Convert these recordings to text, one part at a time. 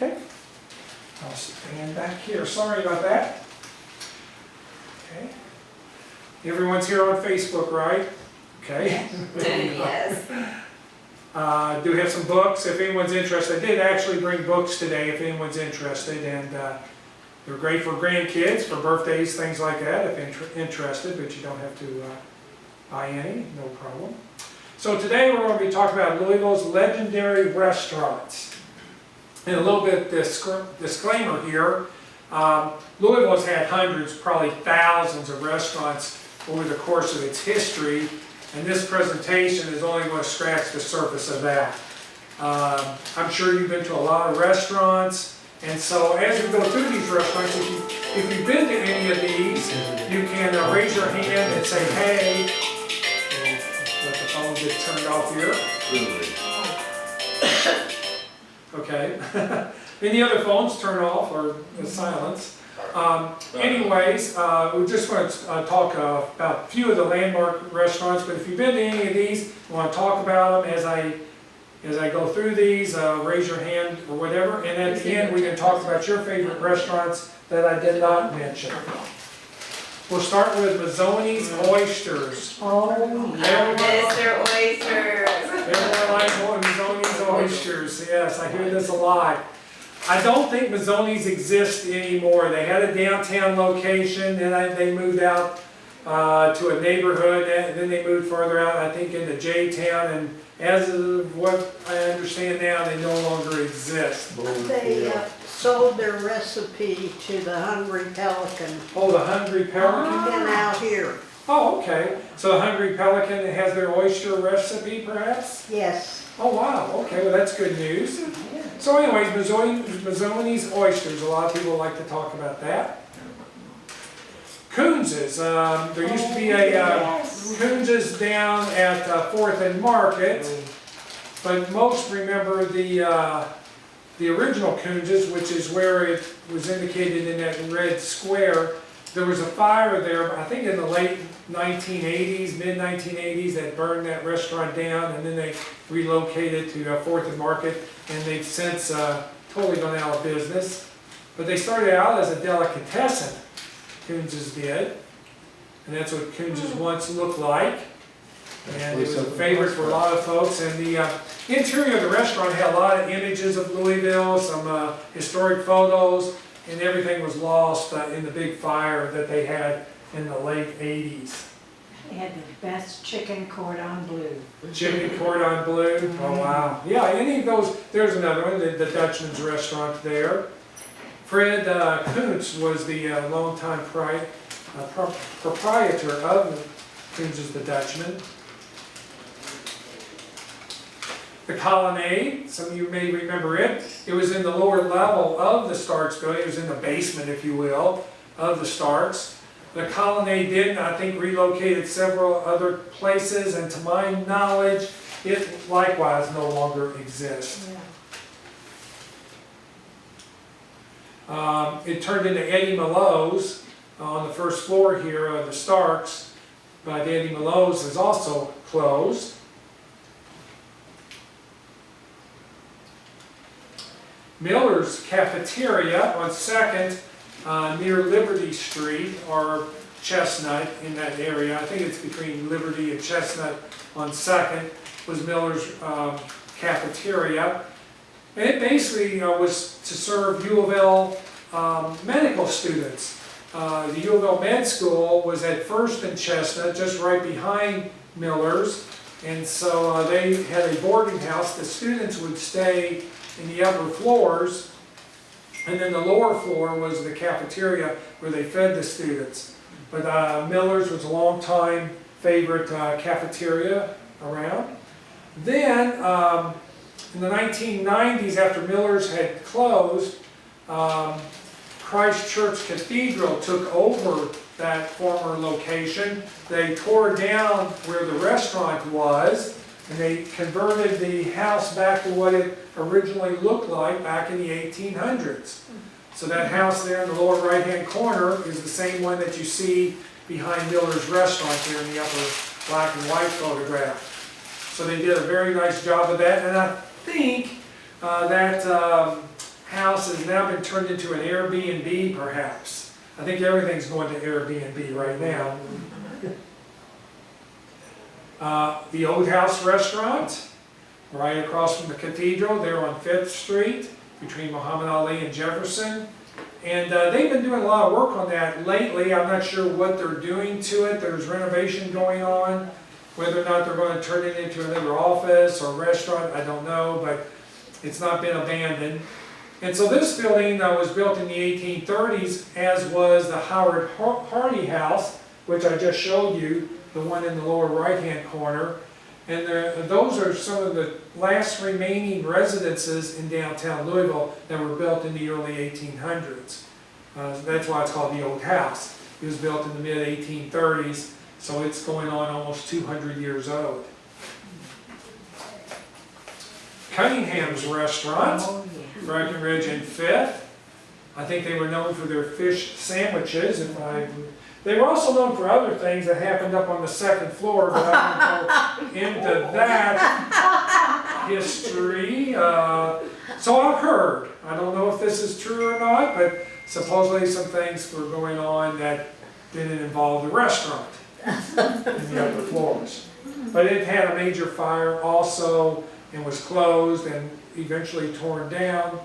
Okay. I'll stand back here. Sorry about that. Okay. Everyone's here on Facebook, right? Okay. Yes. Do have some books if anyone's interested. I did actually bring books today if anyone's interested, and they're great for grandkids, for birthdays, things like that, if interested, but you don't have to buy any, no problem. So today we're going to be talking about Louisville's legendary restaurants. And a little bit disclaimer here, Louisville has had hundreds, probably thousands of restaurants over the course of its history, and this presentation is only going to scratch the surface of that. I'm sure you've been to a lot of restaurants, and so as we go through these restaurants, if you've been to any of these, you can raise your hand and say, hey. Let the phone get turned off here. Okay. Any other phones turn off or silence. Anyways, we just want to talk about a few of the landmark restaurants, but if you've been to any of these, you want to talk about them as I go through these, raise your hand or whatever, and at the end we can talk about your favorite restaurants that I did not mention. We'll start with Mazzoni's Oysters. Oh, Mr. Oysters. Everyone likes Mazzoni's Oysters. Yes, I hear this a lot. I don't think Mazzoni's exist anymore. They had a downtown location, then they moved out to a neighborhood, and then they moved further out, I think, into J-Town, and as of what I understand now, they no longer exist. They sold their recipe to the Hungry Pelican. Oh, the Hungry Pelican? And out here. Oh, okay. So the Hungry Pelican has their oyster recipe, perhaps? Yes. Oh, wow. Okay, well, that's good news. So anyways, Mazzoni's Oysters, a lot of people like to talk about that. Kunz's, there used to be a Kunz's down at 4th and Market, but most remember the original Kunz's, which is where it was indicated in that red square. There was a fire there, I think in the late 1980s, mid-1980s, that burned that restaurant down, and then they relocated to 4th and Market, and they've since totally gone out of business. But they started out as a delicatessen, Kunz's did, and that's what Kunz's once looked like. And it was a favorite for a lot of folks, and the interior of the restaurant had a lot of images of Louisville, some historic photos, and everything was lost in the big fire that they had in the late 80s. They had the best chicken cordon bleu. Chicken cordon bleu, oh wow. Yeah, any of those, there's another one, the Dutchman's restaurant there. Fred Kunz was the longtime proprietor of Kunz's the Dutchman. The Colonnade, some of you may remember it. It was in the lower level of the Starks building. It was in the basement, if you will, of the Starks. The Colonnade did, I think, relocated several other places, and to my knowledge, it likewise no longer exists. Yeah. It turned into Eddie Malot's on the first floor here of the Starks, but Eddie Malot's is also closed. Miller's Cafeteria on 2nd near Liberty Street, or Chestnut in that area. I think it's between Liberty and Chestnut on 2nd was Miller's Cafeteria. And it basically was to serve U of L medical students. The U of L Med School was at 1st and Chestnut, just right behind Miller's. And so they had a boarding house. The students would stay in the upper floors, and then the lower floor was the cafeteria where they fed the students. But Miller's was a long-time favorite cafeteria around. Then, in the 1990s, after Miller's had closed, Christ Church Cathedral took over that former location. They tore down where the restaurant was, and they converted the house back to what it originally looked like back in the 1800s. So that house there in the lower right-hand corner is the same one that you see behind Miller's restaurant there in the upper black and white photograph. So they did a very nice job of that, and I think that house has now been turned into an Airbnb, perhaps. I think everything's going to Airbnb right now. The Old House Restaurant, right across from the cathedral, there on 5th Street, between Muhammad Ali and Jefferson. And they've been doing a lot of work on that lately. I'm not sure what they're doing to it. There's renovation going on. Whether or not they're going to turn it into another office or restaurant, I don't know, but it's not been abandoned. And so this building was built in the 1830s, as was the Howard Hardy House, which I just showed you, the one in the lower right-hand corner. And those are some of the last remaining residences in downtown Louisville that were built in the early 1800s. That's why it's called the Old House. It was built in the mid-1830s, so it's going on almost 200 years old. Cunningham's Restaurant, Oh, yeah. Breckenridge and 5th. I think they were known for their fish sandwiches. They were also known for other things that happened up on the 2nd floor, but I won't go into that history. So I've heard, I don't know if this is true or not, but supposedly some things were going on that didn't involve the restaurant in the upper floors. But it had a major fire also and was closed and eventually torn down.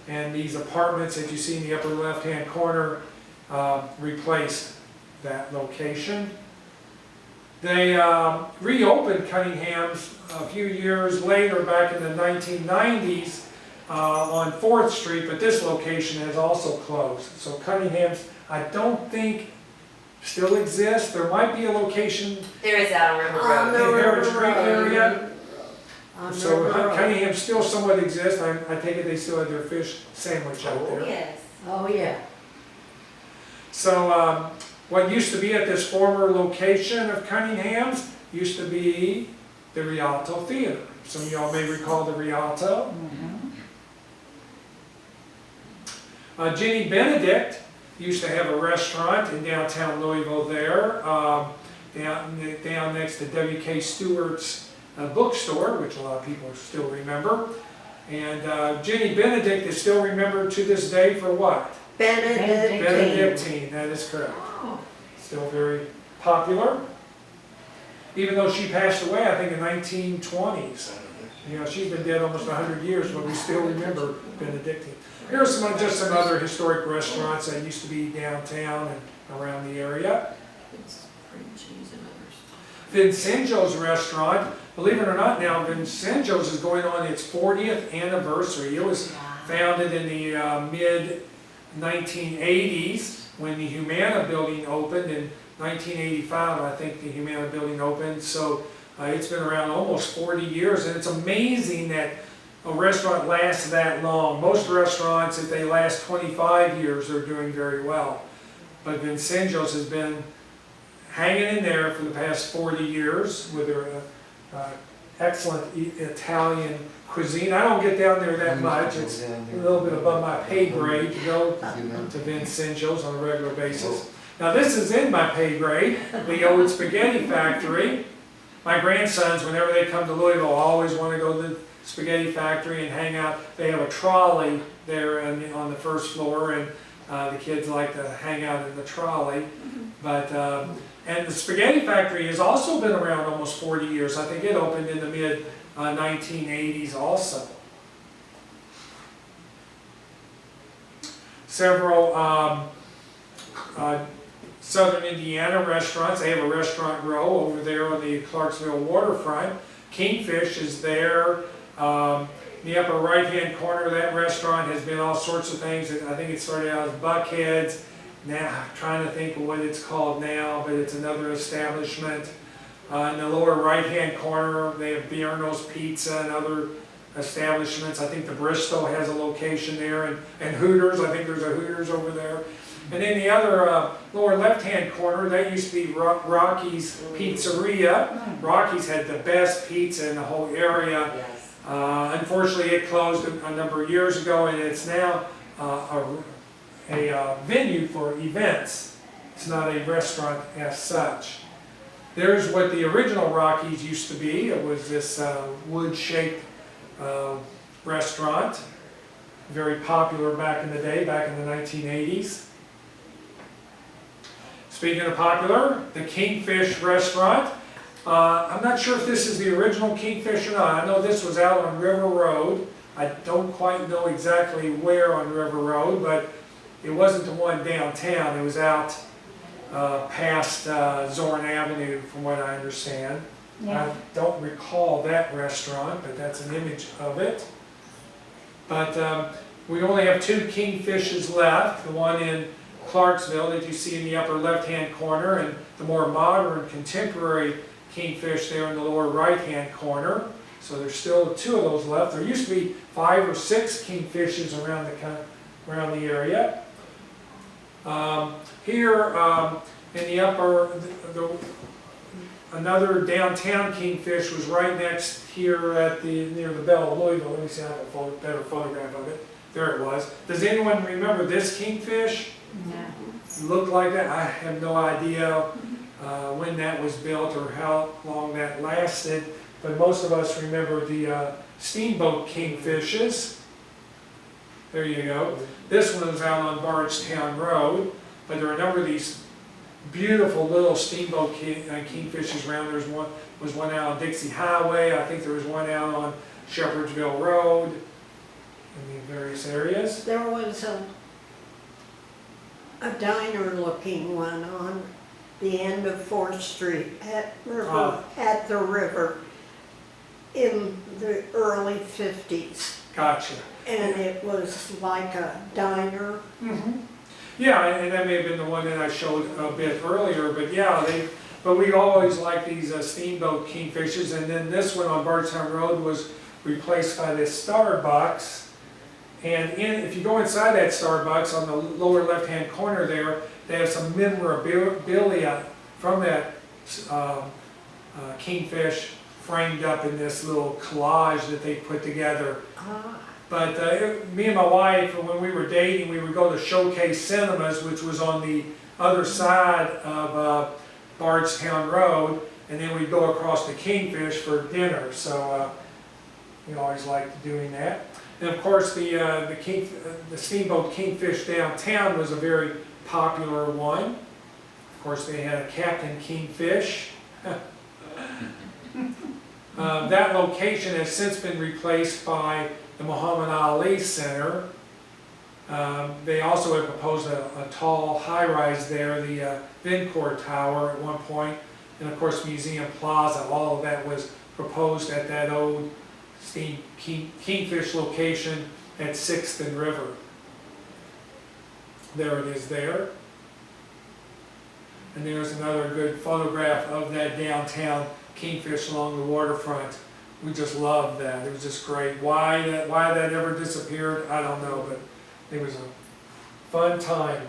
And these apartments that you see in the upper left-hand corner replaced that location. They reopened Cunningham's a few years later, back in the 1990s, on 4th Street, but this location has also closed. So Cunningham's, I don't think, still exists. There might be a location There is out on River On Road. the in Heritage River Creek Road. area. On the So road. Cunningham still somewhat exists. I take it they still have their fish sandwich out Oh, there. yes. Oh, yeah. So what used to be at this former location of Cunningham's used to be the Rialto Theater. Some of y'all may recall the Rialto. Jenny Benedict used to have a restaurant in downtown Louisville there, down next to W.K. Stewart's bookstore, which a lot of people still remember. And Jenny Benedict is still remembered to this day for what? Benedict. Benedictine, that is correct. Still very popular. Even though she passed away, I think in 1920s. You know, she's been dead almost 100 years, but we still remember Benedictine. Here are just some other historic restaurants that used to be downtown and around the area. Vincenzo's Restaurant, believe it or not now, Vincenzo's is going on its 40th anniversary. It was founded in the mid-1980s when the Humana building opened. In 1985, I think the Humana building opened. So it's been around almost 40 years, and it's amazing that a restaurant lasts that long. Most restaurants, if they last 25 years, they're doing very well. But Vincenzo's has been hanging in there for the past 40 years with their excellent Italian cuisine. I don't get down there that much. It's a little bit above my pay grade to go to Vincenzo's on a regular basis. Now this is in my pay grade, the old spaghetti factory. My grandsons, whenever they come to Louisville, always want to go to the spaghetti factory and hang out. They have a trolley there on the first floor, and the kids like to hang out in the trolley. But and the spaghetti factory has also been around almost 40 years. I think it opened in the mid-1980s also. Several Southern Indiana restaurants. They have a restaurant row over there on the Clarksville waterfront. Kingfish is there. In the upper right-hand corner of that restaurant has been all sorts of things. I think it started out as Buckhead's. Now, I'm trying to think of what it's called now, but it's another establishment. In the lower right-hand corner, they have Bierno's Pizza and other establishments. I think the Bristol has a location there, and Hooters. I think there's a Hooters over there. And in the other lower left-hand corner, that used to be Rocky's Pizzeria. Rocky's had the best pizza in the whole area. Yes. Unfortunately, it closed a number of years ago, and it's now a venue for events. It's not a restaurant as such. There's what the original Rocky's used to be. It was this wood-shaped restaurant. very popular back in the day, back in the 1980s. Speaking of popular, the Kingfish restaurant. I'm not sure if this is the original Kingfish or not. I know this was out on River Road. I don't quite know exactly where on River Road, but it wasn't the one downtown. It was out past Zorn Avenue, from what I understand. Yeah. I don't recall that restaurant, but that's an image of it. But we only have two Kingfishes left. The one in Clarksville that you see in the upper left-hand corner, and the more modern, contemporary Kingfish there in the lower right-hand corner. So there's still two of those left. There used to be 5 or 6 Kingfishes around the area. Here in the upper, another downtown Kingfish was right next here at near the Bell of Louisville. Let me see, I have a better photograph of it. There it was. Does anyone remember this Kingfish? No. Looked like that? I have no idea when that was built or how long that lasted, but most of us remember the steamboat Kingfishes. There you go. This one was out on Bardstown Road, but there are a number of these beautiful little steamboat Kingfishes around. There was one out on Dixie Highway. I think there was one out on Shepherdsville Road in the various areas. There was a diner-looking one on the end of 4th Street at the river in the early 50s. Gotcha. And it was like a diner. Mm-hmm. Yeah, and that may have been the one that I showed a bit earlier, but yeah, but we always liked these steamboat Kingfishes, and then this one on Bardstown Road was replaced by this Starbucks. And if you go inside that Starbucks, on the lower left-hand corner there, they have some memorabilia from that Kingfish framed up in this little collage that they put together. But me and my wife, when we were dating, we would go to Showcase Cinemas, which was on the other side of Bardstown Road, and then we'd go across to Kingfish for dinner. So we always liked doing that. And of course, the steamboat Kingfish downtown was a very popular one. Of course, they had a Captain Kingfish. That location has since been replaced by the Muhammad Ali Center. They also had proposed a tall high-rise there, the Vincor Tower at one point, and of course Museum Plaza. All of that was proposed at that old Kingfish location at 6th and River. There it is there. And there's another good photograph of that downtown Kingfish along the waterfront. We just loved that. It was just great. Why that ever disappeared, I don't know, but it was a fun time.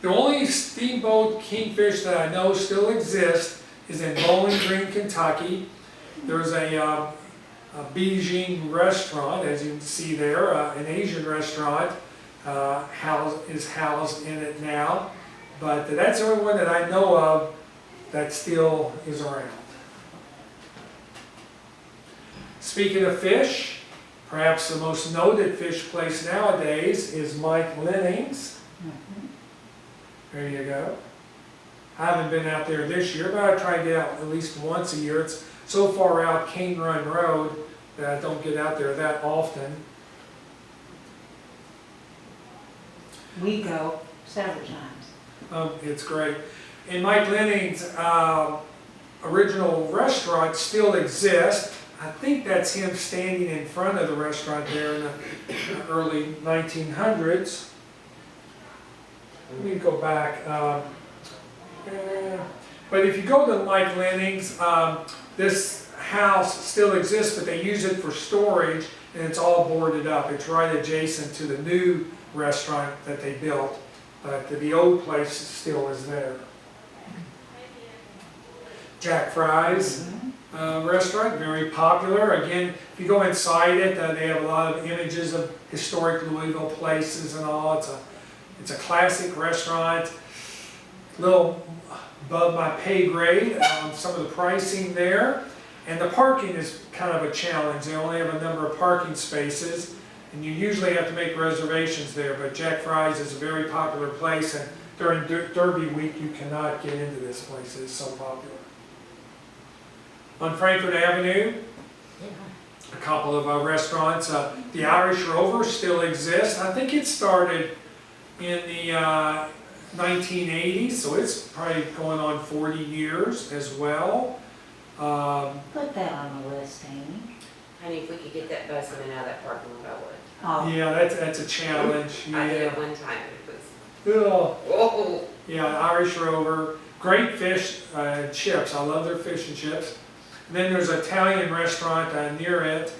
The only steamboat Kingfish that I know still exists is in Bowling Green, Kentucky. There's a Beijing restaurant, as you can see there, an Asian restaurant is housed in it now. But that's the only one that I know of that still is around. Speaking of fish, perhaps the most noted fish place nowadays is Mike Lenning's. There you go. I haven't been out there this year, but I try to get out at least once a year. It's so far out Cane Run Road that I don't get out there that often. We go several times. It's great. And Mike Lenning's original restaurant still exists. I think that's him standing in front of the restaurant there in the early 1900s. Let me go back. But if you go to Mike Lenning's, this house still exists, but they use it for storage, and it's all boarded up. It's right adjacent to the new restaurant that they built, but the old place still is there. Jack Fry's restaurant, very popular. Again, if you go inside it, they have a lot of images of historic Louisville places and all. It's a classic restaurant, a little above my pay grade on some of the pricing there. And the parking is kind of a challenge. They only have a number of parking spaces, and you usually have to make reservations there, but Jack Fry's is a very popular place, and during Derby week, you cannot get into this place. It is so popular. On Frankfurt Avenue, a couple of restaurants. The Irish Rover still exists. I think it started in the 1980s, so it's probably going on 40 years as well. Put that on the list, Amy. Honey, if we could get that bus in and out of that parking lot, I would. Oh, Yeah, that's a challenge. I did it Yeah. one time, it was, Ugh. whoa. Yeah, Irish Rover, great fish and chips. I love their fish and chips. And then there's an Italian restaurant near it.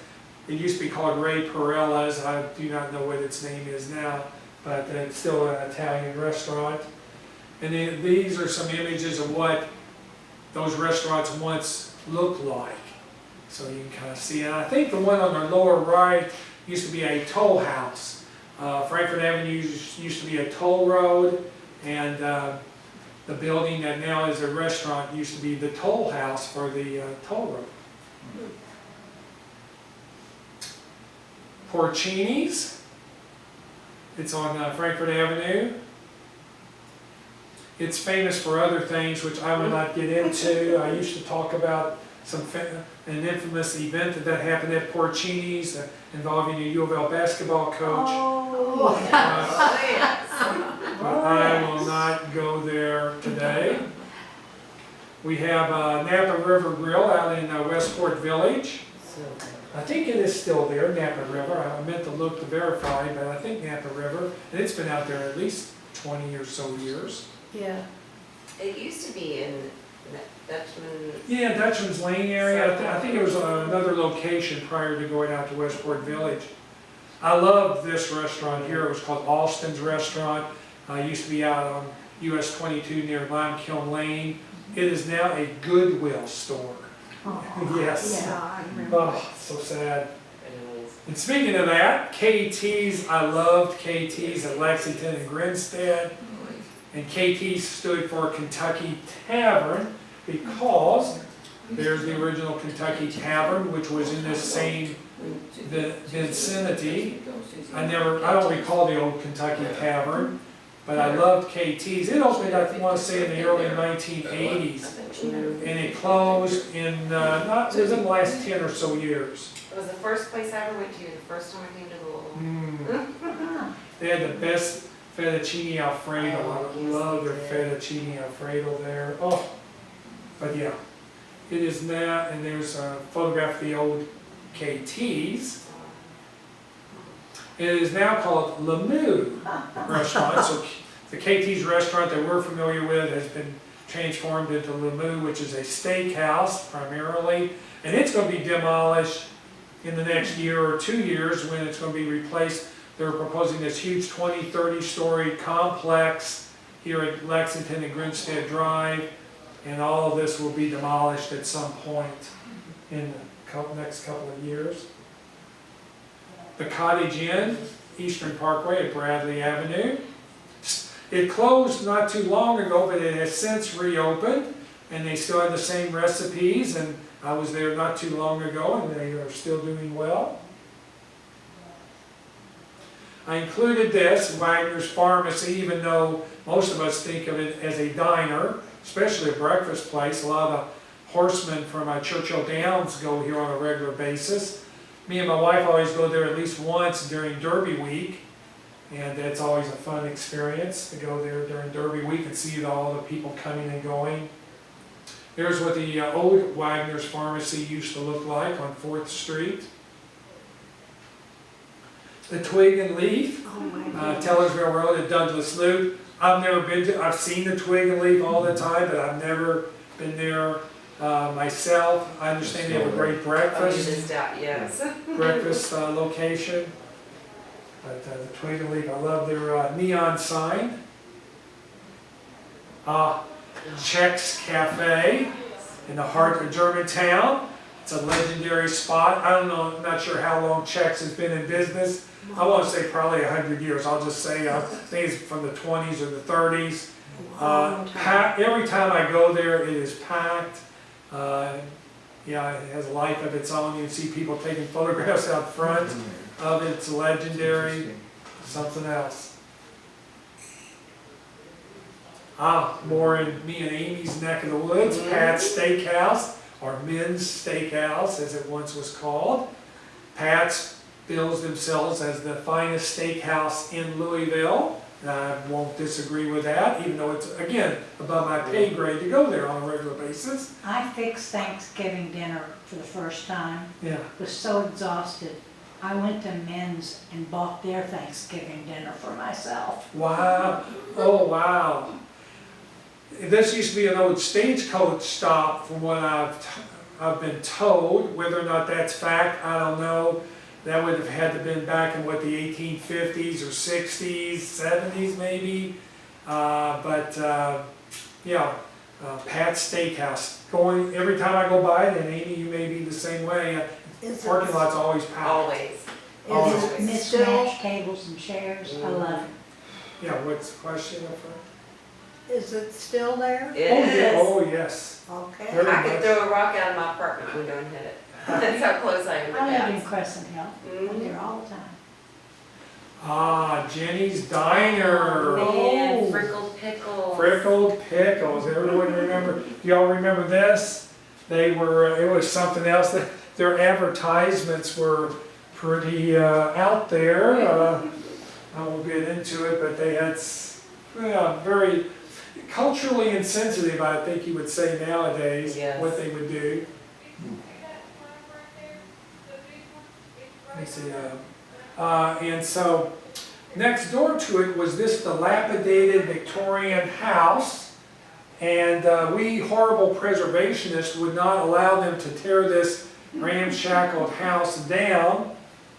It used to be called Ray Perella's. I do not know what its name is now, but it's still an Italian restaurant. And then these are some images of what those restaurants once looked like. So you can kind of see it. I think the one on the lower right used to be a toll house. Frankfurt Avenue used to be a toll road, and the building that now is a restaurant used to be the toll house for the toll road. Porcini's, it's on Frankfurt Avenue. It's famous for other things which I will not get into. I used to talk about an infamous event that happened at Porcini's involving a U of L basketball coach. oh, Oh, yes. But I will not go there today. We have Napa River Grill out in Westport Village. So good. I think it is still there, Napa River. I meant to look to verify, but I think Napa River, and it's been out there at least 20 or so years. Yeah. It used to be in Dutchman. Yeah, Dutchman's Lane area. I think it was another location prior to going out to Westport Village. I loved this restaurant here. It was called Austin's Restaurant. It used to be out on US 22 near Lime Kiln Lane. It is now a Goodwill store. oh. Yes. Yeah, I remember. Oh, so sad. Anyways. And speaking of that, KT's, I loved KT's at Lexington and Grinstead. And KT stood for Kentucky Tavern because there's the original Kentucky Tavern, which was in this same vicinity. I don't recall the old Kentucky Tavern, but I loved KT's. It opened, I want to say, in the early 1980s, and it closed in, it was in the last 10 or so years. It was the first place I ever went to, the first time I came to Louisville. They had the best fettuccine alfredo. I love their fettuccine alfredo there. Oh, but yeah, it is now, and there's a photograph of the old KT's. It is now called Lemieux Restaurant. So the KT's restaurant that we're familiar with has been transformed into Lemieux, which is a steakhouse primarily, and it's going to be demolished in the next year or 2 years when it's going to be replaced. They're proposing this huge 20, 30-story complex here at Lexington and Grinstead Drive, and all of this will be demolished at some point in the next couple of years. The Cottage Inn, Eastern Parkway at Bradley Avenue. It closed not too long ago, but it has since reopened, and they still have the same recipes, and I was there not too long ago, and they are still doing well. I included this, Wagner's Pharmacy, even though most of us think of it as a diner, especially a breakfast place. A lot of horsemen from Churchill Downs go here on a regular basis. Me and my wife always go there at least once during Derby week, and it's always a fun experience to go there during Derby week and see all the people coming and going. Here's what the old Wagner's Pharmacy used to look like on 4th Street. The Twig and Leaf, Oh my goodness. Tellersville Road at Douglas Loop. I've never been to, I've seen the Twig and Leaf all the time, but I've never been there myself. I understand they have a great Oh, you breakfast, missed out, yes. location. But the Twig and Leaf, I love their neon sign. Check's Cafe in the heart of Germantown. It's a legendary spot. I don't know, I'm not sure how long Check's has been in business. I want to say probably 100 years. I'll just say, I think it's from the 20s or the 30s. Long time. Every time I go there, it is packed. Yeah, it has a life of its own. You can see people taking photographs out front of it. It's legendary, something else. More in me and Amy's neck of the woods, Pat's Steakhouse, or Men's Steakhouse, as it once was called. Pat's bills themselves as the finest steakhouse in Louisville. And I won't disagree with that, even though it's, again, above my pay grade to go there on a regular basis. I fixed Thanksgiving dinner for the first time. Yeah. Was so exhausted. I went to Men's and bought their Thanksgiving dinner for myself. Wow. Oh, wow. This used to be an old stagecoach stop from what I've been told. Whether or not that's fact, I don't know. That would have had to been back in what, the 1850s or 60s, 70s maybe. Yeah, Pat's Steakhouse. Going every time I go by it, and Amy, you may be the same way. Parking lot's always packed. Always. Always. Is it Mismatched still, tables and chairs, I love it. Yeah, what's the question up front? is it still there? It Oh, yeah. is. Oh, yes. Okay. Very I could much. throw a rock out of my apartment window and hit it. That's how close I am to I live in that. Crescent Hill. I'm there all the time. Jenny's Diner. Man, Oh. frickled pickles. Frickled pickles. Everyone remember? Y'all remember this? It was something else. That their advertisements were pretty out there. I won't get into it, but they had very culturally insensitive, I think you would say nowadays, Yes. what they would do. Let me see. And so next door to it was this dilapidated Victorian house, and we horrible preservationists would not allow them to tear this ramshackled house down.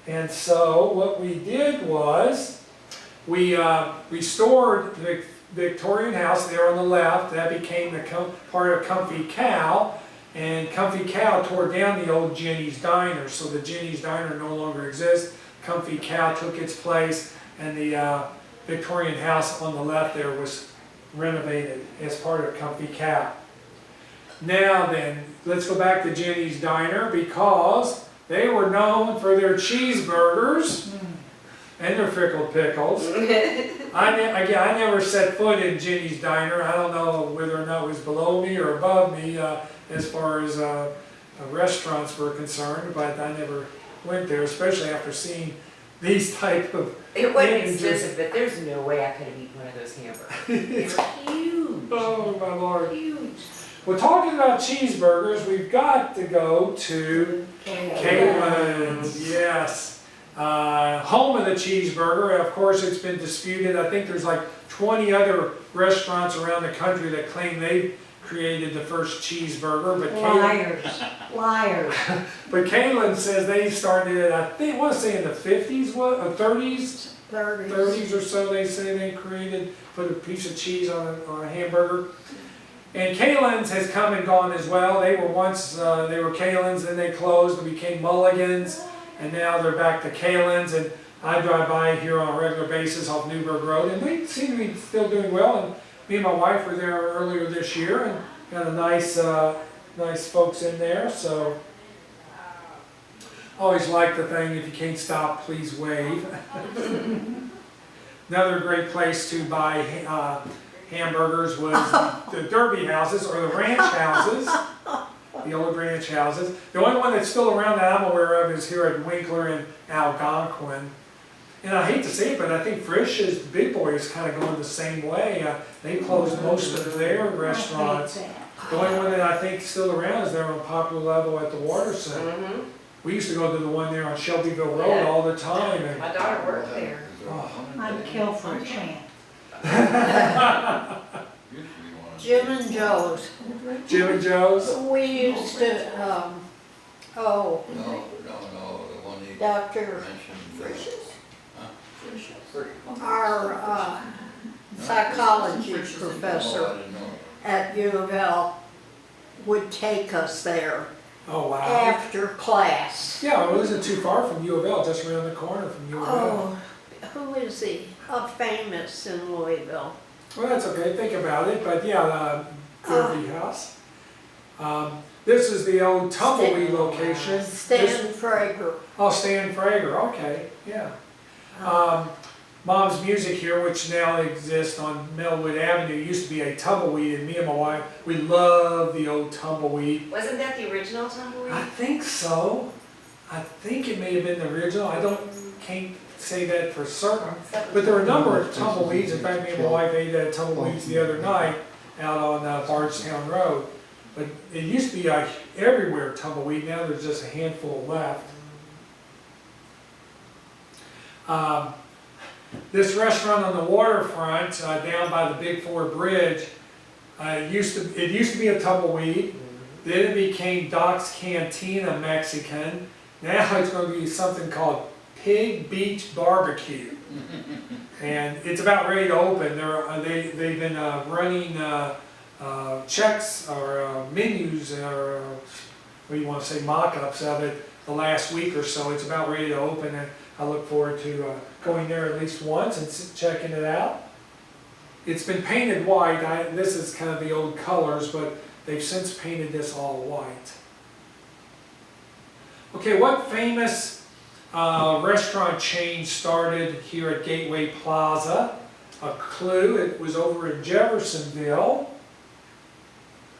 And so what we did was we restored the Victorian house there on the left. That became the part of Comfy Cow. And Comfy Cow tore down the old Jenny's Diner, so the Jenny's Diner no longer exists. Comfy Cow took its place, and the Victorian house on the left there was renovated as part of Comfy Cow. Now then, let's go back to Jenny's Diner, because they were known for their cheeseburgers and their frickled pickles. I never set foot in Jenny's Diner. I don't know whether or not it was below me or above me as far as restaurants were concerned, but I never went there, especially after seeing these type of It wasn't images. expensive, but there's no way I could have eaten one of those hamburgers. They were huge. Oh my Lord. Huge. Well, talking about cheeseburgers, we've got to go to Caitlin's, yes. Home of the cheeseburger. Of course, it's been disputed. I think there's like 20 other restaurants around the country that claim they created the first cheeseburger. But Liars. But Caitlin says they started it, I think, I want to say in the 50s, 30s? 30s or so, they say they put a piece of cheese on a hamburger. And Kaylin's has come and gone as well. They were once, they were Kaylin's, then they closed and became Mulligan's, and now they're back to Kaylin's. And I drive by here on a regular basis off Newburgh Road, and they seem to be still doing well. And me and my wife were there earlier this year, and got a nice folks in there. So always like the thing, if you can't stop, please wave. Another great place to buy hamburgers was the Derby houses, or the ranch houses, the old ranch houses. The only one that's still around that I'm aware of is here at Winkler and Algonquin. And I hate to say it, but I think Frisch's Big Boy is kind of going the same way. They closed most of their restaurants. The only one that I think is still around is there on Poplar Level at the Water Center. Mm-hmm. We used to go to the one there on Shelbyville Road Yeah. all the time. And, My daughter worked there. I'd kill for a chance. Jim and Joe's. Jim and Joe's. We used to, No, the one he Dr. mentioned. our psychology Oh, professor I didn't know. at U of L would take us there Oh, wow. after class. Yeah, it wasn't too far from U of L, just around the corner from U of L. Oh, who is he? Famous in Louisville. Well, that's okay, think about it, but yeah, Derby House. This is the old Tumbleweed location. Stan Frager. Oh, Stan Frager, okay, yeah. Mom's Music here, which now exists on Melwood Avenue, used to be a Tumbleweed, and me and my wife, we love the old Tumbleweed. Wasn't that the original tumbleweed? I think so. I think it may have been the original. Can't say that for certain. But there are a number of tumbleweeds. In fact, me and my wife ate at tumbleweeds the other night out on Bardstown Road. But it used to be everywhere tumbleweed. Now there's just a handful left. This restaurant on the waterfront, down by the Big Four Bridge, it used to be a tumbleweed. Then it became Doc's Cantina Mexican. Now it's going to be something called Pig Beach Barbecue. And it's about ready to open. They've been running checks or menus or what do you want to say, mock-ups of it the last week or so. It's about ready to open, and I look forward to going there at least once and checking it out. It's been painted white. This is kind of the old colors, but they've since painted this all white. Okay, what famous restaurant chain started here at Gateway Plaza? A clue, it was over in Jeffersonville.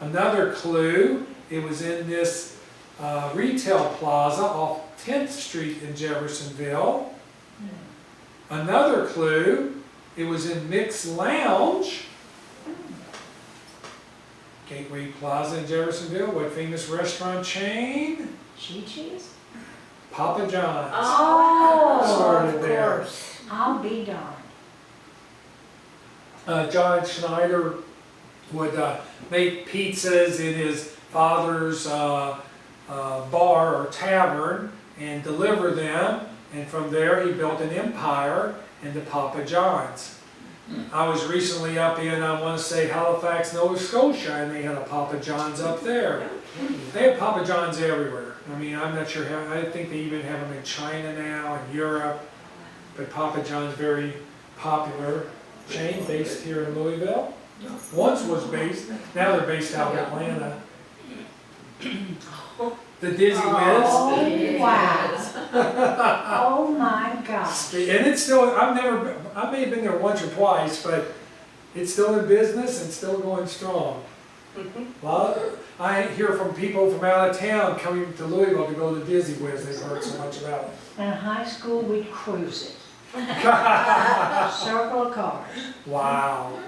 Another clue, it was in this retail plaza off 10th Street in Jeffersonville. Another clue, it was in Mick's Lounge. Gateway Plaza in Jeffersonville. What famous restaurant chain? Chi-Chi's? Papa John's. Oh, Started there. I'll be darned. John Schneider would make pizzas in his father's bar or tavern and deliver them, and from there he built an empire into Papa John's. I was recently up in, I want to say, Halifax, Nova Scotia, and they had a Papa John's up there. They have Papa John's everywhere. I mean, I'm not sure how, I think they even have them in China now and Europe, but Papa John's very popular chain based here in Louisville. Once was based, now they're based out of Atlanta. The Dizzy Whiz. Oh, wow. Oh my gosh. And it's still, I may have been there once or twice, but it's still in business and still going strong. Well, I hear from people from out of town coming to Louisville to go to Dizzy Whiz. They've heard so much about it. In high school, we'd cruise it. Circle of cars. Wow.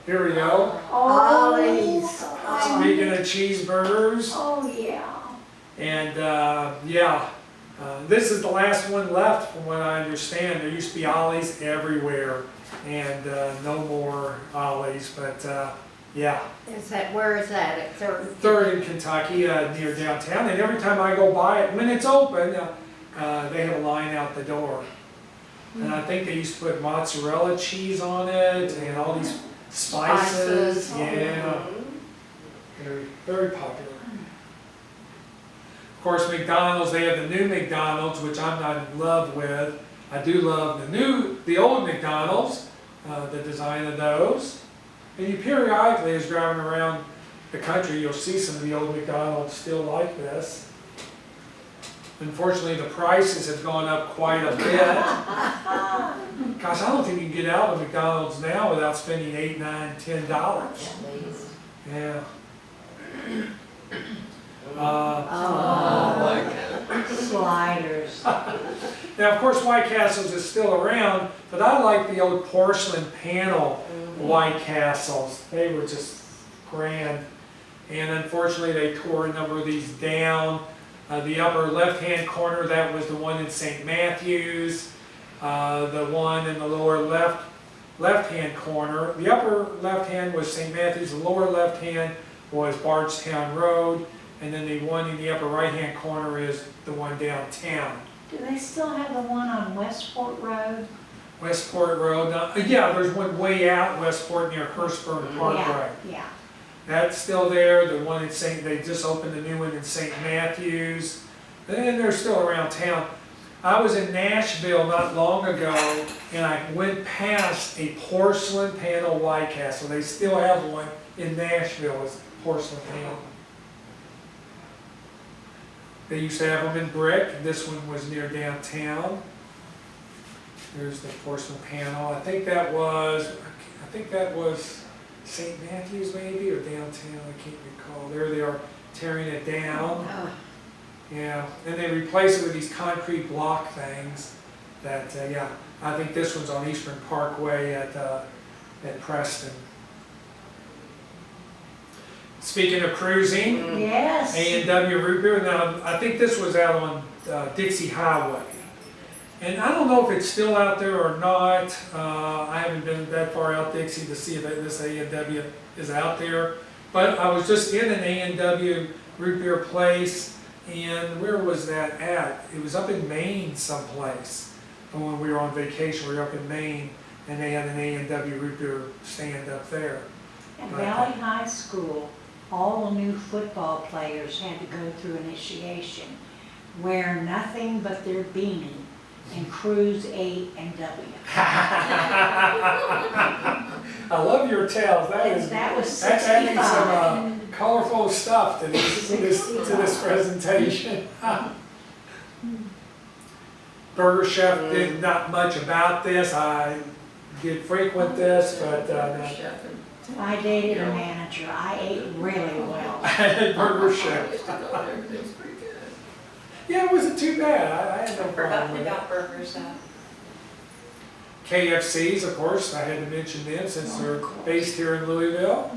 Here we go. Ollie's. Speaking of cheeseburgers. Oh, yeah. And this is the last one left from what I understand. There used to be Ollie's everywhere and no more Ollie's, but yeah. Where is that? At Third? Third in Kentucky, near downtown, and every time I go by it, when it's open, they have a line out the door. And I think they used to put mozzarella cheese on it and all these spices. Yeah, very, very popular. Of course, McDonald's, they have the new McDonald's, which I'm not in love with. I do love the old McDonald's, the design of those. And you periodically, as driving around the country, you'll see some of the old McDonald's still like this. Unfortunately, the prices have gone up quite a bit. Gosh, I don't think you can get out of McDonald's now without spending $8, $9, $10. Yeah. Sliders. Now, of course, White Castles is still around, but I like the old porcelain panel White Castles. They were just grand. And unfortunately, they tore a number of these down. The upper left-hand corner, that was the one in St. Matthews. The one in the lower left-hand corner. The upper left-hand was St. Matthews. The lower left-hand was Bardstown Road. And then the one in the upper right-hand corner is the one downtown. Do they still have the one on Westport Road? Westport Road. Yeah, there's one way out Westport near Hurstburn Parkway. Yeah. That's still there. The one in they just opened a new one in St. Matthews. And they're still around town. I was in Nashville not long ago, and I went past a porcelain panel White Castle. They still have one in Nashville, it's porcelain panel. They used to have them in brick. This one was near downtown. There's the porcelain panel. I think that was St. Matthew's maybe, or downtown, I can't recall. There they are tearing it down. Yeah, and they replace it with these concrete block things that, yeah, I think this one's on Eastern Parkway at Preston. Speaking of cruising, Yes. A&W root beer. Now, I think this was out on Dixie Highway. And I don't know if it's still out there or not. I haven't been that far out Dixie to see if this A&W is out there. But I was just in an A&W root beer place, and where was that at? It was up in Maine someplace. And when we were on vacation, we were up in Maine, and they had an A&W root beer stand up there. At Valley High School, all the new football players had to go through initiation, wear nothing but their beanie, and cruise A&W. I love your tales. That was That's adding 65. some colorful stuff to this presentation. Burger Chef did not much about this. I did frequent this, but I dated a manager. I ate really well. Burger Chef. Yeah, it wasn't too bad. I had no problem with it. about Burger Chef. KFCs, of course, I had to mention them since they're based here in Louisville.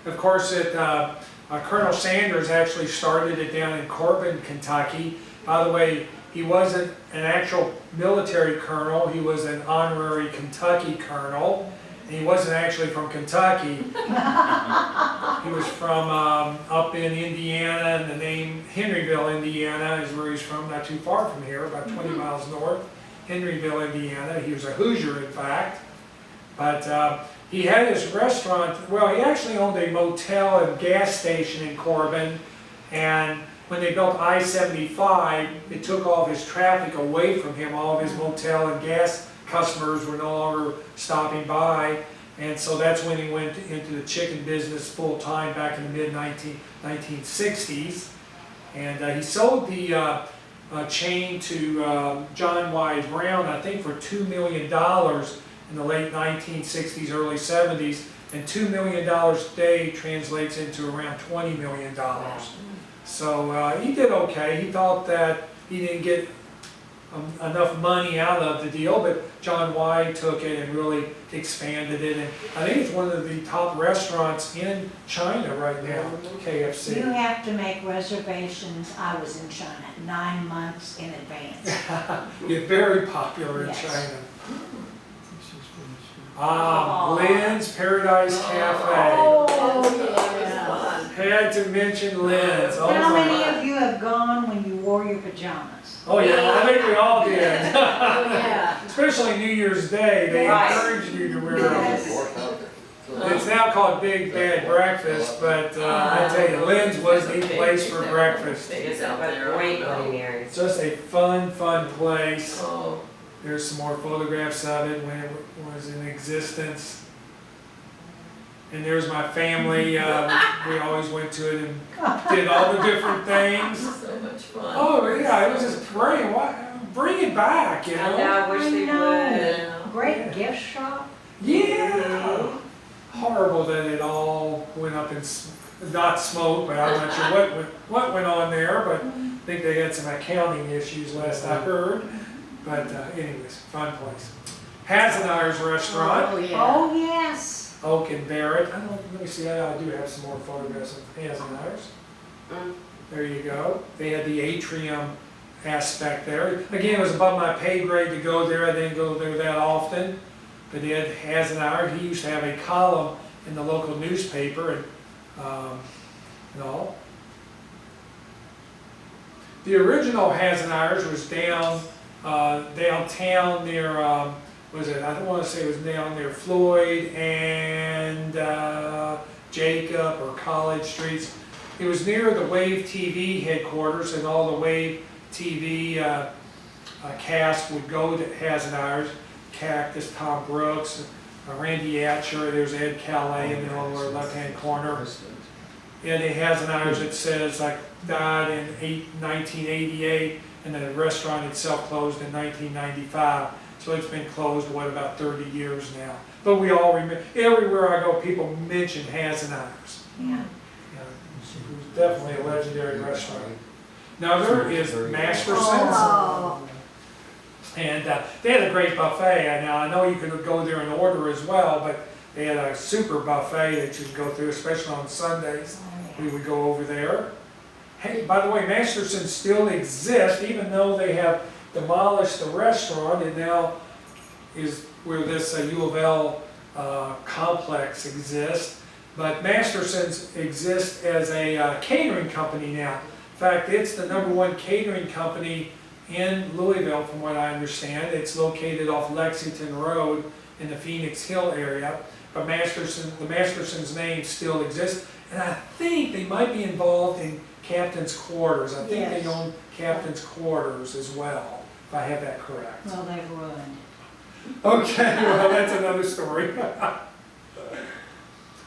Of course, Colonel Sanders actually started it down in Corbin, Kentucky. By the way, he wasn't an actual military colonel, he was an honorary Kentucky colonel. And he wasn't actually from Kentucky. He was from up in Indiana, and the name Henryville, Indiana is where he's from, not too far from here, about 20 miles north. Henryville, Indiana. He was a Hoosier, in fact. But he had his restaurant, well, he actually owned a motel and gas station in Corbin, and when they built I-75, it took all of his traffic away from him. All of his motel and gas customers were no longer stopping by, and so that's when he went into the chicken business full time back in the mid-1960s. And he sold the chain to John Y. Brown, I think for $2 million in the late 1960s, early 70s, and $2 million today translates into around $20 million. So he did okay. He thought that he didn't get enough money out of the deal, but John Y. took it and really expanded it. And I think it's one of the top restaurants in China right now, KFC. You have to make reservations. I was in China 9 months in advance. You're very popular in Yes. China. Lynn's Paradise Cafe. Oh, Had to mention Lynn's. Oh, How my. many of you have gone when you wore your pajamas? Oh yeah, I think we all did. Yeah. Especially New Year's Day, they Right. encourage you to wear them. Yes. It's now called Big Bad Breakfast, but I tell you, Lynn's was the place for breakfast. It's a great culinary. It's just a fun place. Oh. There's some more photographs of it when it was in existence. And there's my family. We always went to it and did all the different things. So much fun. Oh yeah, it was just great. Bring it back, you I know? know, I wish they I know. would. Great Yeah. gift shop. Yeah. Horrible that it all went up in not smoke, but I'm not sure what went on there. But I think they had some accounting issues last I heard. But anyways, fun place. Hasenours restaurant. Oh, yes. Oak and Barrett. Let me see. I do have some more photographs of Hasenours. There you go. They had the atrium aspect there. Again, it was above my pay grade to go there. I didn't go there that often. But they had Hasenours. He used to have a column in the local newspaper, and all. The original Hasenours was downtown near. Was it? I don't want to say it was down near Floyd and Jacob or College Streets. It was near the Wave TV headquarters, and all the Wave TV cast would go to Hasenours. Cactus, Tom Brooks, Randy Atcher, there's Ed Calais in the lower left-hand corner. and it has an hours that says like died in 1988, and the restaurant itself closed in 1995. So it's been closed, what, about 30 years now. But we all remember, everywhere I go, people mention Hasenours. Yeah. It was definitely a legendary restaurant. Now there is Masterson's, Oh, and they had a great buffet. Now I know you can go there and order as well, but they had a super buffet that you can go through, especially on Sundays. We would go over there. Hey, by the way, Masterson's still exists, even though they have demolished the restaurant, and now is where this U of L complex exists. But Masterson's exists as a catering company now. In fact, it's the #1 catering company in Louisville, from what I understand. It's located off Lexington Road in the Phoenix Hill area. But the Masterson's name still exists, and I think they might be involved in Captain's Quarters. I think they Yes. own Captain's Quarters as well, if I have that correct. Well, they've ruined. Okay, well, that's another story.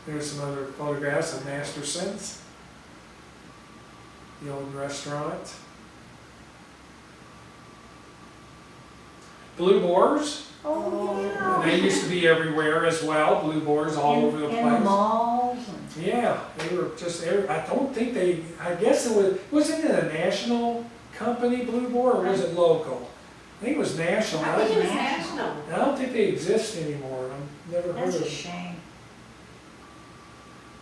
There's some other photographs of Masterson's, the old restaurant. Blue Boars, Oh, they used to be everywhere as well, Blue Boars all over the In the place. malls and. Yeah, they were just, I don't think I guess wasn't it a national company, Blue Boar, or was it local? I think it was national. I think it was national. I don't think they exist anymore. I've never heard That's of a them. shame.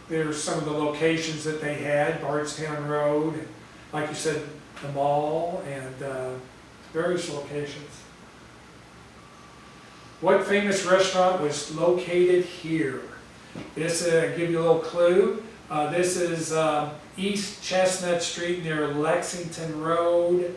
There's some of the locations that they had, Bardstown Road, and like you said, the mall, and various locations. What famous restaurant was located here? This, give you a little clue. This is East Chestnut Street near Lexington Road,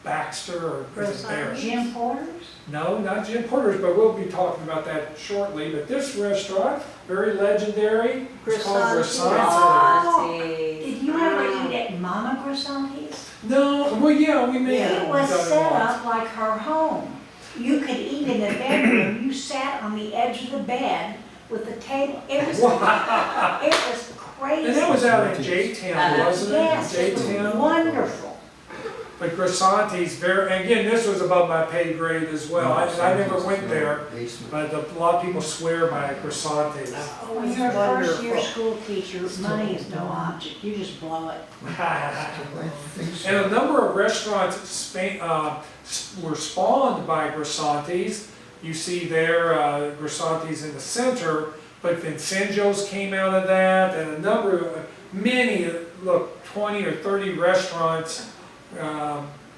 Baxter, or is it Barrett? Jim Porter's? No, not Jim Porter's, but we'll be talking about that shortly. But this restaurant, very legendary, it's called Grisanti. Did you ever eat at Mama Grisanti's? No, well, yeah, we may Yeah. have It was done it set once. up like her home. You could eat in the bedroom, you sat on the edge of the bed with the table, it was crazy. And that was out in J-Town, wasn't it? Yes, it was J-Town. wonderful. But Grisanti's again, this was above my pay grade as well. I never went there, but a lot of people swear by Grisanti's. When you're a first year school teacher, money is no object, you just blow it. And a number of restaurants were spawned by Grisanti's. You see there, Grisanti's in the center, but Vincenzo's came out of that, and many, 20 or 30 restaurants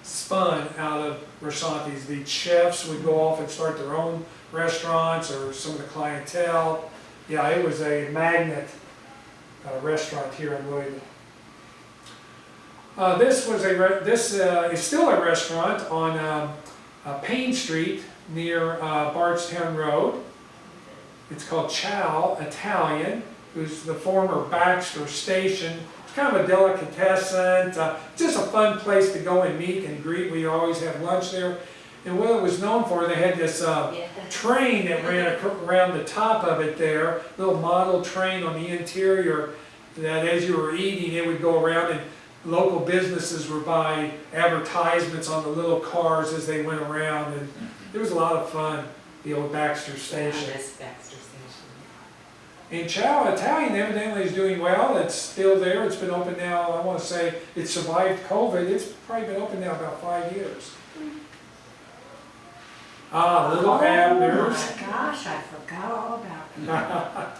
spun out of Grisanti's. The chefs would go off and start their own restaurants, or some of the clientele. Yeah, it was a magnet restaurant here in Louisville. This is still a restaurant on Payne Street near Bardstown Road. It's called Chow Italian, who's the former Baxter Station. It's kind of a delicatessen, just a fun place to go and meet and greet. We always have lunch there. And what it was known for, they had this train that ran around the top of it there, little model train on the interior, that as you were eating, it would go around, and local businesses would buy advertisements on the little cars as they went around, and it was a lot of fun, the old Baxter Station. This Baxter Station. And Chow Italian evidently is doing well. It's still there. It's been open now, I want to say, it survived COVID. It's probably been open now about 5 years. Little Abner's. Oh my gosh, I forgot all about that.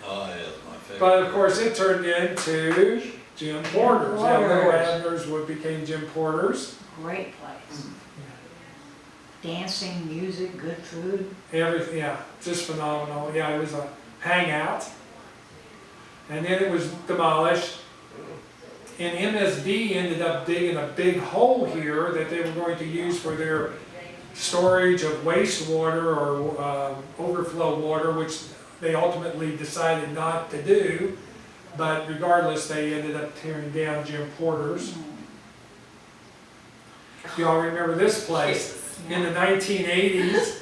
Oh, yeah, my favorite. But of course, it turned into Jim Porter's. Yeah, Little Porter's. Abner's became Jim Porter's. Great place. Dancing, music, good food. Everything, yeah, just phenomenal. Yeah, it was a hangout. And then it was demolished. And MSD ended up digging a big hole here that they were going to use for their storage of wastewater or overflow water, which they ultimately decided not to do. But regardless, they ended up tearing down Jim Porter's. You all remember this place? In the 1980s,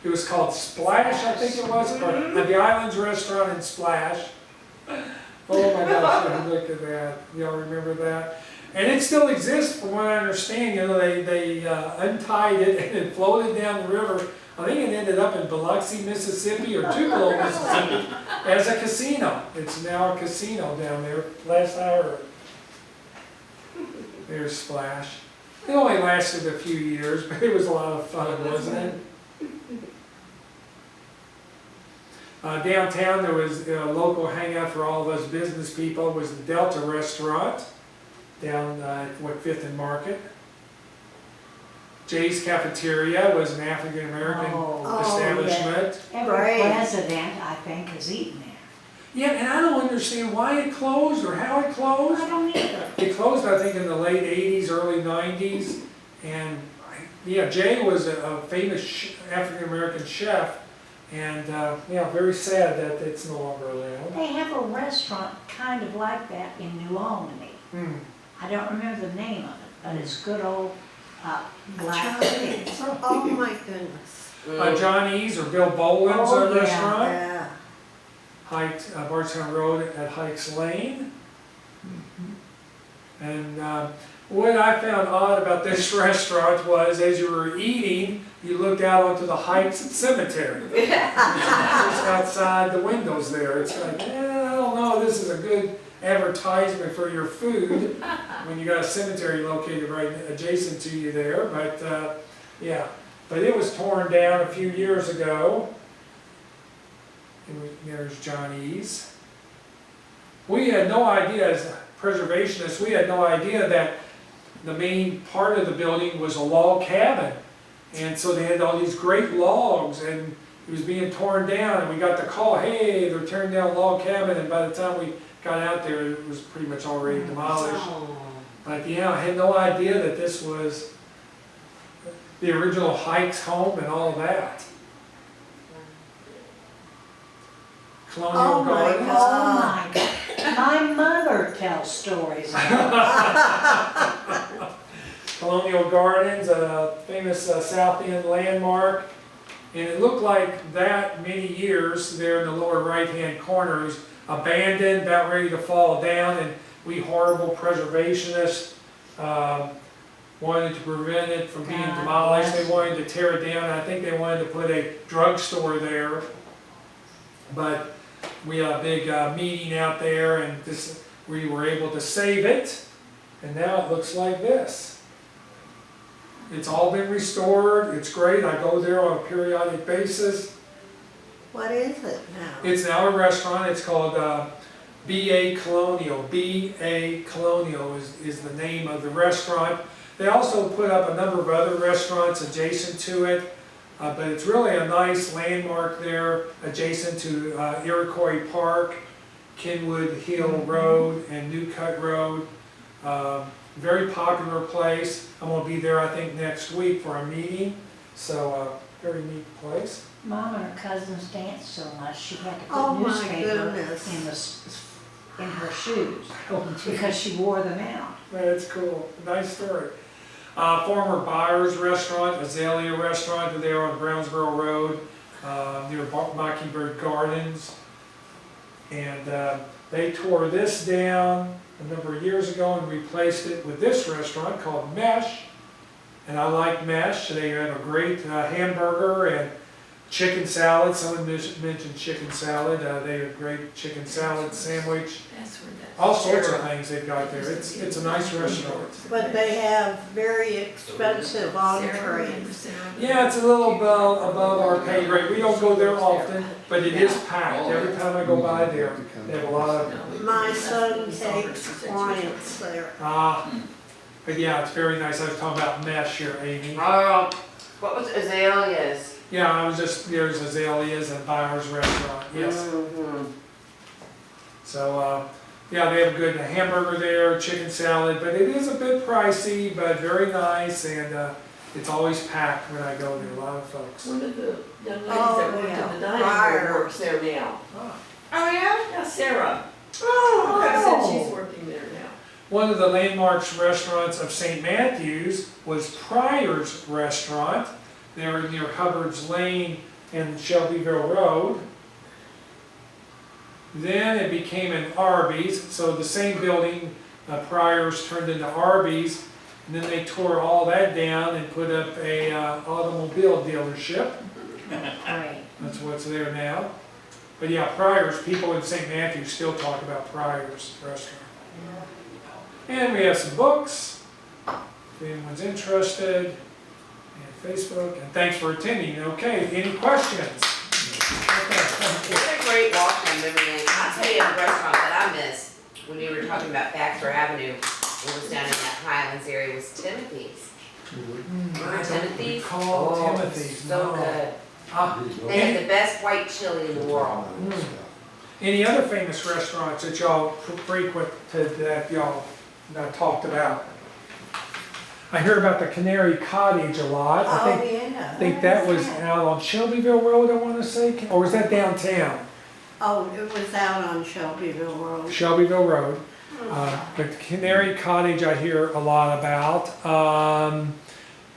It was called Splash, I think it was, or the Islands Restaurant in Splash. Oh my gosh, look at that. Y'all remember that? And it still exists from what I understand. You know, they untied it and it floated down the river. I think it ended up in Biloxi, Mississippi or Tupelo, Mississippi as a casino. It's now a casino down there, last I heard. There's Splash. It only lasted a few years, but it was a lot of fun, wasn't it? Downtown, there was a local hangout for all of us business people. Was the Delta Restaurant down at 5th and Market. Jay's Cafeteria was an African American establishment. Every Right. president, I think, has eaten there. Yeah, and I don't understand why it closed or how it closed. I don't either. It closed, I think, in the late 80s, early 90s. And yeah, Jay was a famous African American chef. And yeah, very sad that it's no longer around. They have a restaurant kind of like that in New Albany. Hmm. I don't remember the name of it, but it's good old black pig. Oh my goodness. Johnny's or Bill Boland's Oh, yeah. restaurant. Yeah. Hikes, Bardstown Road at Hikes Lane. And what I found odd about this restaurant was as you were eating, you looked out onto the Hikes Cemetery. Just outside the windows there. It's like, I don't know, this is a good advertisement for your food when you got a cemetery located right adjacent to you there. But yeah, but it was torn down a few years ago. There's Johnny's. We had no idea, as preservationists, we had no idea that the main part of the building was a log cabin. And so they had all these great logs and it was being torn down and we got the call, hey, they're tearing down log cabin, and by the time we got out there it was pretty much already demolished. But yeah, I had no idea that this was the original Hikes home and all that. Colonial Oh my Gardens. Oh my God. My mother tells stories about it. Colonial Gardens, a famous South End landmark. And it looked like that many years there in the lower right-hand corner. It was abandoned, about ready to fall down, and we horrible preservationists wanted to prevent it from being God demolished. bless. They wanted to tear it down. I think they wanted to put a drugstore there. But we had a big meeting out there, and we were able to save it. And now it looks like this. It's all been restored. It's great. I go there on a periodic basis. What is it now? It's now a restaurant. It's called B.A. Colonial. B.A. Colonial is the name of the restaurant. They also put up a number of other restaurants adjacent to it. But it's really a nice landmark there, adjacent to Iroquois Park, Kenwood Hill Road, and New Cut Road. Very popular place. I'm going to be there, I think, next week for a meeting. So, very neat place. Mom and her cousins danced so much she had to Oh put my newspaper goodness. in her shoes because she wore them out. That's cool. Nice story. Former Byers Restaurant, Azalea Restaurant, there on Brownsboro Road, near Mockingbird Gardens. And they tore this down a number of years ago and replaced it with this restaurant called Mesh. And I like Mesh. They have a great hamburger and chicken salad. Someone mentioned chicken salad. They have a great chicken salad sandwich. All sorts of things they've got there. It's a nice restaurant. But they have very expensive entrees. Yeah, it's a little above our pay grade. We don't go there often, but it is packed. Every time I go by there, they have a lot of. My son takes clients there. But yeah, it's very nice. I was talking about Mesh here, Amy. What was azaleas? Yeah, there's Azaleas and Byers Restaurant, yes. Mm-hmm. So, yeah, they have a good hamburger there, chicken salad, but it is a bit pricey, but very nice, and it's always packed when I go there, a lot of folks. One of the young ladies that worked in the dining room works there now. Oh, yeah? Yeah, Sarah. Oh, I said she's working there now. One of the landmarks restaurants of St. Matthew's was Pryor's Restaurant. They were near Hubbard's Lane and Shelbyville Road. Then it became an Arby's, so the same building, Pryor's turned into Arby's, and then they tore all that down and put up a automobile dealership. Right. That's what's there now. But yeah, Pryor's, people in St. Matthew still talk about Pryor's restaurant. And we have some books, if anyone's interested, and Facebook, and thanks for attending. Okay, any questions? Okay, thank you. What a great walk down memory lane. I'll tell you a restaurant that I missed when you were talking about Baxter Avenue, what was down in that Highlands area, was Timothy's. Remember Timothy's? Recall Oh, Timothy's, so no. good. Ah, They had the best white chili in the world. any other famous restaurants that y'all frequent that y'all talked about? I hear about the Canary Cottage a lot. I think that was out on Shelbyville Road, I want to say, or was that downtown? Oh, it was out on Shelbyville Road. Shelbyville Road. But Canary Cottage I hear a lot about.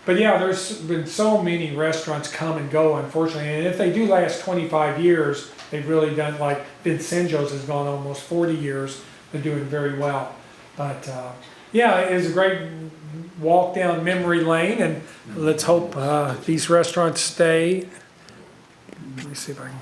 But yeah, there's been so many restaurants come and go, unfortunately. And if they do last 25 years, they've really done, like Vincenzo's has gone almost 40 years. They're doing very well. But yeah, it was a great walk down memory lane, and let's hope these restaurants stay. Let me see if I can.